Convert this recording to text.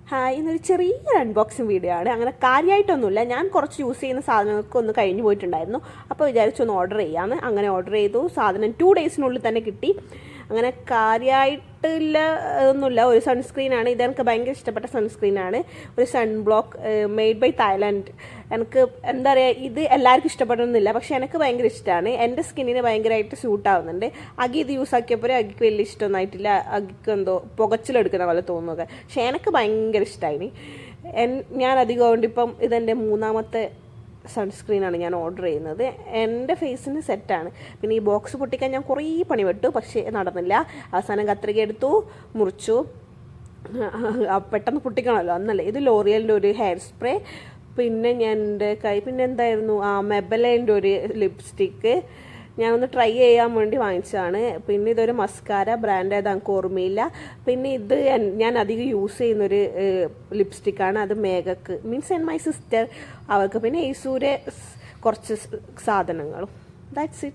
Hi, ഇന്നൊരു ചെറിയൊരു unboxing video ആണ്. അങ്ങനെ കാര്യമായിട്ടൊന്നുമില്ല, ഞാൻ കുറച്ച് യൂസ് ചെയ്യുന്ന സാധനങ്ങൾക്ക് ഒന്ന് കഴിഞ്ഞു പോയിട്ടുണ്ടായിരുന്നു. അപ്പോൾ വിചാരിച്ചൊന്ന് ഓർഡർ ചെയ്യാമെന്ന്. അങ്ങനെ ഓർഡർ ചെയ്തു. സാധനം 2 ഡേയ്സിനുള്ളിൽ തന്നെ കിട്ടി. അങ്ങനെ കാര്യമായിട്ടില്ല ഒന്നുമില്ല. ഒരു സൺസ്ക്രീനാണ്. ഇതെനിക്ക് ഭയങ്കര ഇഷ്ടപ്പെട്ട സൺസ്ക്രീനാണ്. ഒരു sun block made by Thailand. എനിക്ക് എന്താ പറയുക, ഇത് എല്ലാവർക്കും ഇഷ്ടപ്പെടണമെന്നില്ല, പക്ഷെ എനിക്ക് ഭയങ്കര ഇഷ്ടമാണ്. എൻ്റെ സ്കിന്നിന് ഭയങ്കരമായിട്ട് സ്യൂട്ടാവുന്നുണ്ട്. അഗി ഇത് യൂസ് ആക്കിയപ്പോൾ അഗിക്ക് വലിയ ഇഷ്ടമൊന്നായിട്ടില്ല. അഗിക്ക് എന്തോ പുകച്ചിലെടുക്കുന്ന പോലെ തോന്നുക. പക്ഷെ എനിക്ക് ഭയങ്കര ഇഷ്ടമായി. ഞാൻ അധികം കൊണ്ട് ഇപ്പം ഇതെൻ്റെ 3ാമത്തെ സൺസ്ക്രീനാണ് ഞാൻ ഓർഡർ ചെയ്യുന്നത്. എൻ്റെ ഫേസിന് സെറ്റാണ്. പിന്നെ ഈ ബോക്സ് പൊട്ടിക്കാൻ ഞാൻ കുറേ പണിപ്പെട്ടു, പക്ഷേ നടന്നില്ല. അവസാനം കത്രിക എടുത്തു, മുറിച്ചു. പെട്ടെന്ന് പൊട്ടിക്കണമല്ലോ, അന്നല്ലേ. ഇത് ലോറിയലിൻ്റെ ഒരു ഹെയർ സ്പ്രേ. പിന്നെ ഞാൻ എൻ്റെ പിന്നെ എന്തായിരുന്നു, മെബലൈൻ്റെ ഒരു ലിപ്സ്റ്റിക്ക് ഞാനൊന്ന് ട്രൈ ചെയ്യാൻ വേണ്ടി വാങ്ങിച്ചതാണ്. പിന്നെ ഇതൊരു മസ്കാര, ബ്രാൻഡ് ഏതാ എനിക്ക് ഓർമ്മയില്ല. പിന്നെ ഇത് ഞാൻ അധികം യൂസ് ചെയ്യുന്നൊരു ലിപ്സ്റ്റിക്കാണ്. അത് മേഘക്ക്, മീൻസ് ആൻഡ് മൈ സിസ്റ്റർ അവർക്ക്. പിന്നെ ഈസൂരെ കുറച്ച് സാധനങ്ങളും. That's it.